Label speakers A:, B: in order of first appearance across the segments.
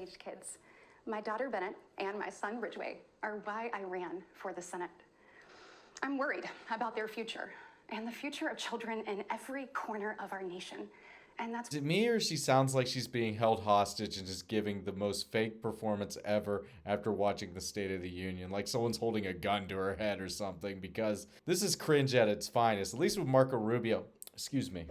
A: school-aged kids. My daughter Bennett and my son Ridgway are why I ran for the Senate. I'm worried about their future and the future of children in every corner of our nation. And that's...
B: Is it me or she sounds like she's being held hostage and just giving the most fake performance ever after watching the State of the Union? Like someone's holding a gun to her head or something, because this is cringe at its finest, at least with Marco Rubio. Excuse me.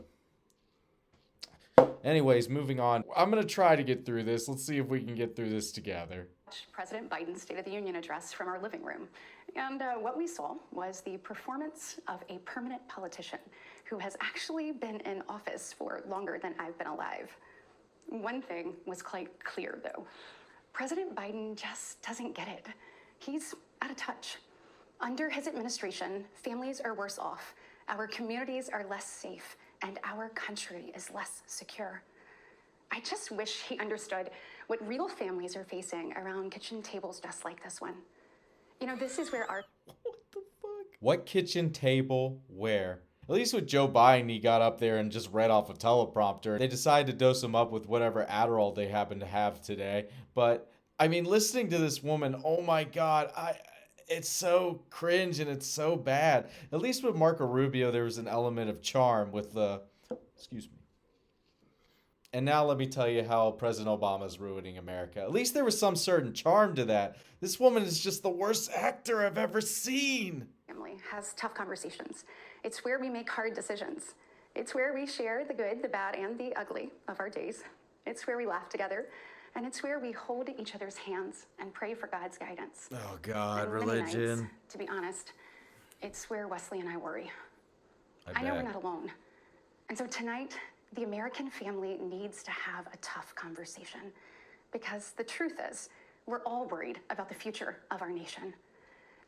B: Anyways, moving on. I'm going to try to get through this. Let's see if we can get through this together.
A: President Biden's State of the Union address from our living room. And what we saw was the performance of a permanent politician who has actually been in office for longer than I've been alive. One thing was quite clear, though. President Biden just doesn't get it. He's out of touch. Under his administration, families are worse off, our communities are less safe, and our country is less secure. I just wish he understood what real families are facing around kitchen tables just like this one. You know, this is where our...
B: What the fuck? What kitchen table where? At least with Joe Biden, he got up there and just read off a teleprompter. They decided to dose him up with whatever Adderall they happen to have today. But, I mean, listening to this woman, oh my God, it's so cringe and it's so bad. At least with Marco Rubio, there was an element of charm with the... Excuse me. And now let me tell you how President Obama is ruining America. At least there was some certain charm to that. This woman is just the worst actor I've ever seen.
A: Family has tough conversations. It's where we make hard decisions. It's where we share the good, the bad, and the ugly of our days. It's where we laugh together. And it's where we hold each other's hands and pray for God's guidance.
B: Oh God,
A: and
B: religion.
A: Nights, to be honest, it's where Wesley and I worry. I know we're not alone. And so tonight, the American family needs to have a tough conversation, because the truth is, we're all worried about the future of our nation.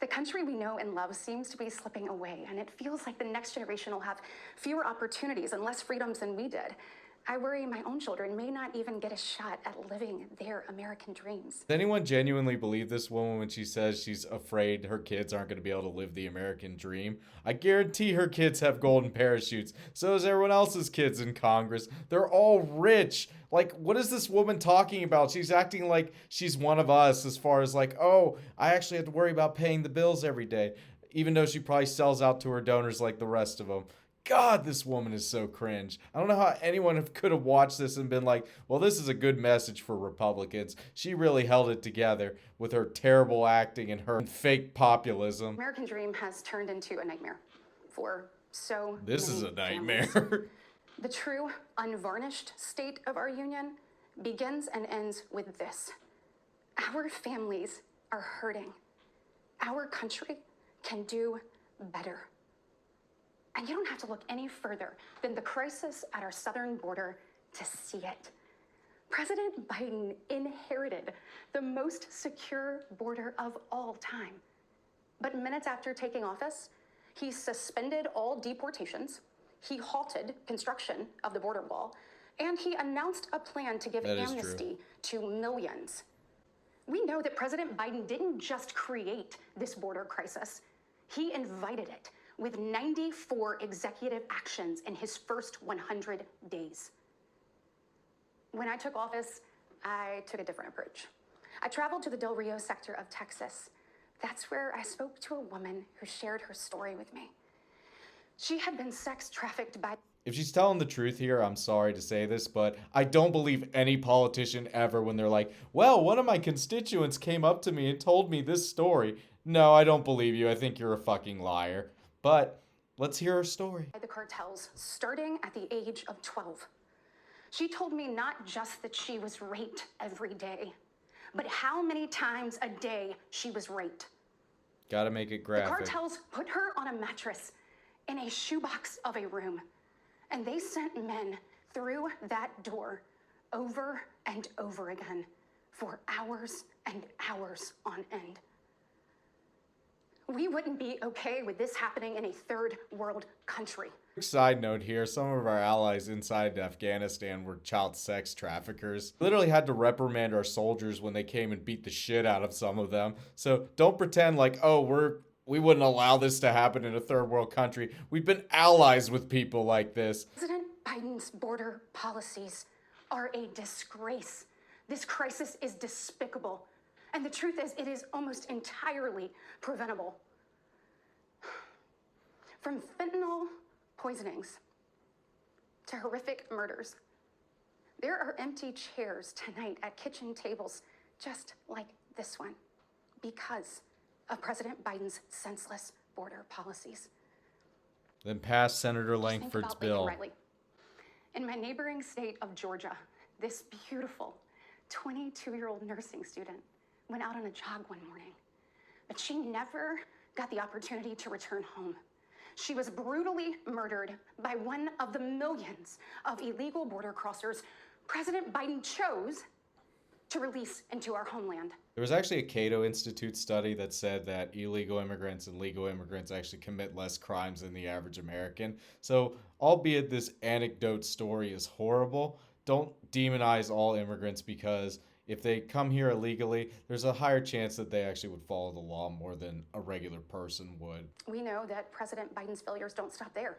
A: The country we know and love seems to be slipping away, and it feels like the next generation will have fewer opportunities and less freedoms than we did. I worry my own children may not even get a shot at living their American dreams.
B: Does anyone genuinely believe this woman when she says she's afraid her kids aren't going to be able to live the American dream? I guarantee her kids have golden parachutes. So is everyone else's kids in Congress. They're all rich. Like, what is this woman talking about? She's acting like she's one of us as far as like, oh, I actually have to worry about paying the bills every day. Even though she probably sells out to her donors like the rest of them. God, this woman is so cringe. I don't know how anyone could have watched this and been like, well, this is a good message for Republicans. She really held it together with her terrible acting and her fake populism.
A: American dream has turned into a nightmare for so
B: This
A: many
B: is a nightmare.
A: families. The true, unvarnished state of our union begins and ends with this. Our families are hurting. Our country can do better. And you don't have to look any further than the crisis at our southern border to see it. President Biden inherited the most secure border of all time. But minutes after taking office, he suspended all deportations, he halted construction of the border wall, and he announced a plan to give amnesty to millions. We know that President Biden didn't just create this border crisis, he invited it with 94 executive actions in his first 100 days. When I took office, I took a different approach. I traveled to the Del Rio sector of Texas. That's where I spoke to a woman who shared her story with me. She had been sex trafficked by...
B: If she's telling the truth here, I'm sorry to say this, but I don't believe any politician ever when they're like, well, one of my constituents came up to me and told me this story. No, I don't believe you. I think you're a fucking liar. But let's hear her story.
A: The cartels, starting at the age of 12. She told me not just that she was raped every day, but how many times a day she was raped.
B: Gotta make it graphic.
A: The cartels put her on a mattress in a shoebox of a room, and they sent men through that door over and over again for hours and hours on end. We wouldn't be okay with this happening in a third world country.
B: Side note here, some of our allies inside Afghanistan were child sex traffickers. Literally had to reprimand our soldiers when they came and beat the shit out of some of them. So don't pretend like, oh, we wouldn't allow this to happen in a third world country. We've been allies with people like this.
A: President Biden's border policies are a disgrace This crisis is despicable. And the truth is, it is almost entirely preventable. From fentanyl poisonings to horrific murders, there are empty chairs tonight at kitchen tables just like this one because of President Biden's senseless border policies.
B: Then pass Senator
A: Just think
B: Langford's
A: about
B: bill.
A: Laken Riley. In my neighboring state of Georgia, this beautiful 22-year-old nursing student went out on a jog one morning, but she never got the opportunity to return home. She was brutally murdered by one of the millions of illegal border crossers President Biden chose to release into our homeland.
B: There was actually a Cato Institute study that said that illegal immigrants and legal immigrants actually commit less crimes than the average American. So, albeit this anecdote story is horrible, don't demonize all immigrants because if they come here illegally, there's a higher chance that they actually would follow the law more than a regular person would.
A: We know that President Biden's failures don't stop there.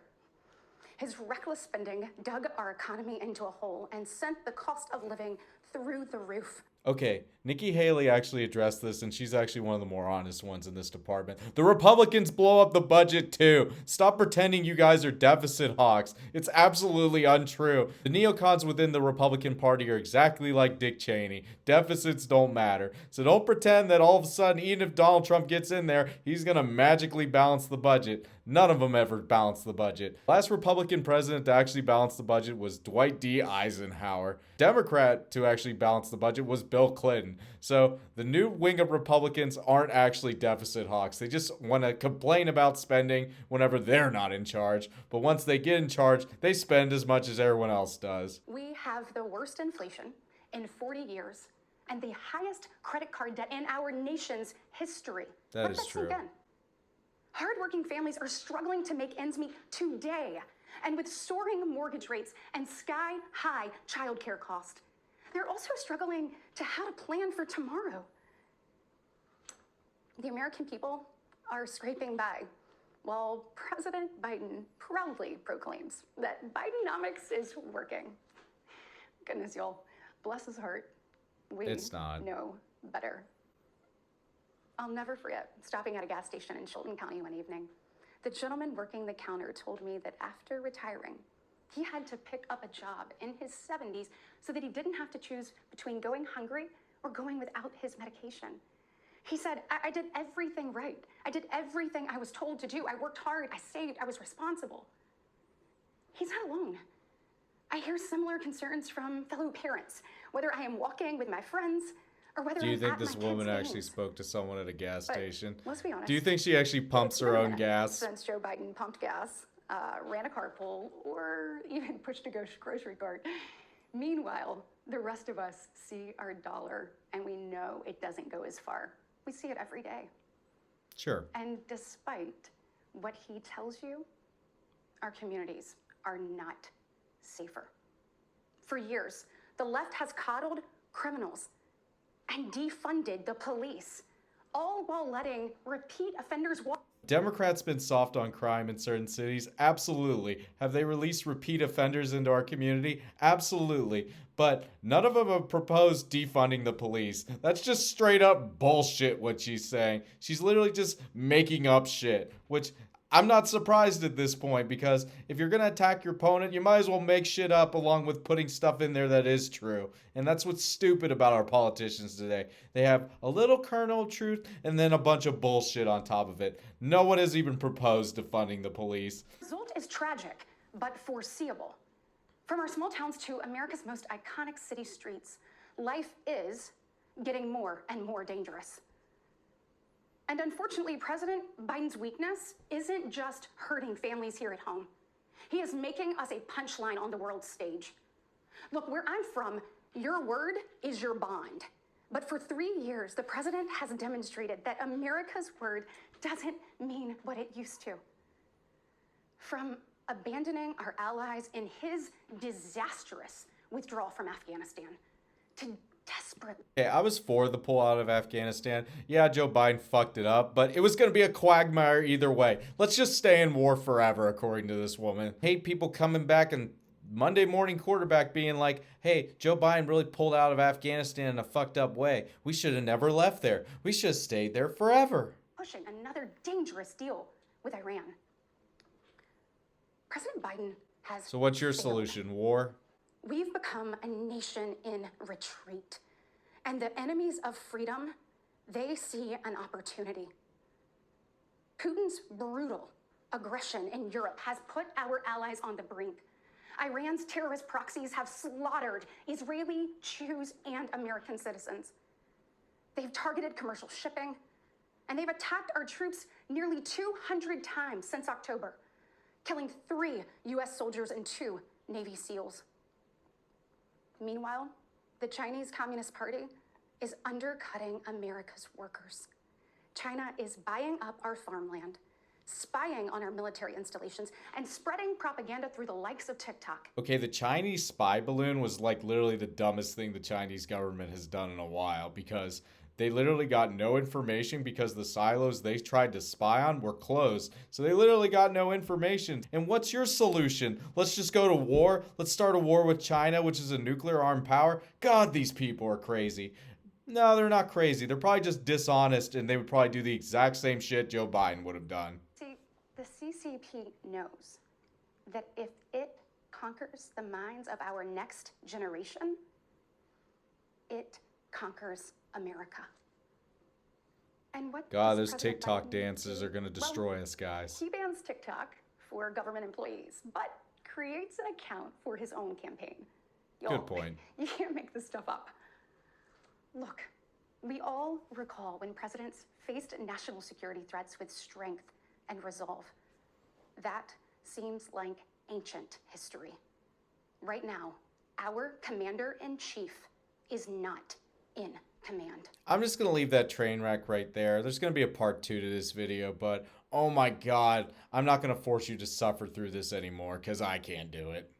A: His reckless spending dug our economy into a hole and sent the cost of living through the roof.
B: Okay, Nikki Haley actually addressed this, and she's actually one of the more honest ones in this department. The Republicans blow up the budget too. Stop pretending you guys are deficit hawks. It's absolutely untrue. The neocons within the Republican Party are exactly like Dick Cheney. Deficits don't matter. So don't pretend that all of a sudden, even if Donald Trump gets in there, he's going to magically balance the budget. None of them ever balanced the budget. Last Republican president to actually balance the budget was Dwight D. Eisenhower. Democrat to actually balance the budget was Bill Clinton. So the new wing of Republicans aren't actually deficit hawks. They just want to complain about spending whenever they're not in charge. But once they get in charge, they spend as much as everyone else does.
A: We have the worst inflation in 40 years and the highest credit card debt in our nation's history.
B: That is true.
A: Hardworking families are struggling to make ends meet today. And with soaring mortgage rates and sky-high childcare costs, they're also struggling to how to plan for tomorrow. The American people are scraping by, while President Biden proudly proclaims that Bidenomics is working. Goodness, y'all, bless his heart.
B: It's not.
A: Know better. I'll never forget stopping at a gas station in Chilton County one evening. The gentleman working the counter told me that after retiring, he had to pick up a job in his 70s so that he didn't have to choose between going hungry or going without his medication. He said, I did everything right. I did everything I was told to do. I worked hard, I saved, I was responsible. He's not alone. I hear similar concerns from fellow parents, whether I am walking with my friends or whether
B: Do you
A: I'm
B: think
A: at
B: this
A: my
B: woman
A: kids'
B: actually
A: games.
B: spoke to someone at a gas station?
A: Let's be honest.
B: Do you think she actually pumps her own gas?
A: Since Joe Biden pumped gas, ran a carpool, or even pushed a grocery cart. Meanwhile, the rest of us see our dollar and we know it doesn't go as far. We see it every day.
B: Sure.
A: And despite what he tells you, our communities are not safer. For years, the left has coddled criminals and defunded the police, all while letting repeat offenders walk.
B: Democrats been soft on crime in certain cities? Absolutely. Have they released repeat offenders into our community? Absolutely. But none of them have proposed defunding the police. That's just straight up bullshit what she's saying. She's literally just making up shit, which I'm not surprised at this point, because if you're going to attack your opponent, you might as well make shit up along with putting stuff in there that is true. And that's what's stupid about our politicians today. They have a little kernel of truth and then a bunch of bullshit on top of it. No one has even proposed defunding the police.
A: The result is tragic, but foreseeable. From our small towns to America's most iconic city streets, life is getting more and more dangerous. And unfortunately, President Biden's weakness isn't just hurting families here at home. He is making us a punchline on the world stage. Look, where I'm from, your word is your bond. But for 3 years, the president has demonstrated that America's word doesn't mean what it used to. From abandoning our allies in his disastrous withdrawal from Afghanistan to desperate.
B: Okay, I was for the pull out of Afghanistan. Yeah, Joe Biden fucked it up, but it was going to be a quagmire either way. Let's just stay in war forever, according to this woman. Hate people coming back and Monday morning quarterback being like, hey, Joe Biden really pulled out of Afghanistan in a fucked up way. We should have never left there. We should have stayed there forever.
A: Pushing another dangerous deal with Iran. President Biden has
B: So what's your
A: failed.
B: solution? War?
A: We've become a nation in retreat. And the enemies of freedom, they see an opportunity. Putin's brutal aggression in Europe has put our allies on the brink. Iran's terrorist proxies have slaughtered Israeli, Jews, and American citizens. They've targeted commercial shipping, and they've attacked our troops nearly 200 times since October, killing 3 U.S. soldiers and 2 Navy SEALs. Meanwhile, the Chinese Communist Party is undercutting America's workers. China is buying up our farmland, spying on our military installations, and spreading propaganda through the likes of Tik Tok.
B: Okay, the Chinese spy balloon was like literally the dumbest thing the Chinese government has done in a while, because they literally got no information because the silos they tried to spy on were closed. So they literally got no information. And what's your solution? Let's just go to war? Let's start a war with China, which is a nuclear armed power? God, these people are crazy. No, they're not crazy. They're probably just dishonest, and they would probably do the exact same shit Joe Biden would have done.
A: See, the CCP knows that if it conquers the minds of our next generation, it conquers America. And what
B: God,
A: does
B: those
A: President
B: TikTok
A: Biden
B: dances
A: do?
B: are going to destroy us, guys.
A: He bans TikTok for government employees, but creates an account for his own campaign.
B: Good point.
A: You can't make this stuff up. Look, we all recall when presidents faced national security threats with strength and resolve. That seems like ancient history. Right now, our commander-in-chief is not in command.
B: I'm just going to leave that train wreck right there. There's going to be a part 2 to this video, but oh my God, I'm not going to force you to suffer through this anymore because I can't do it.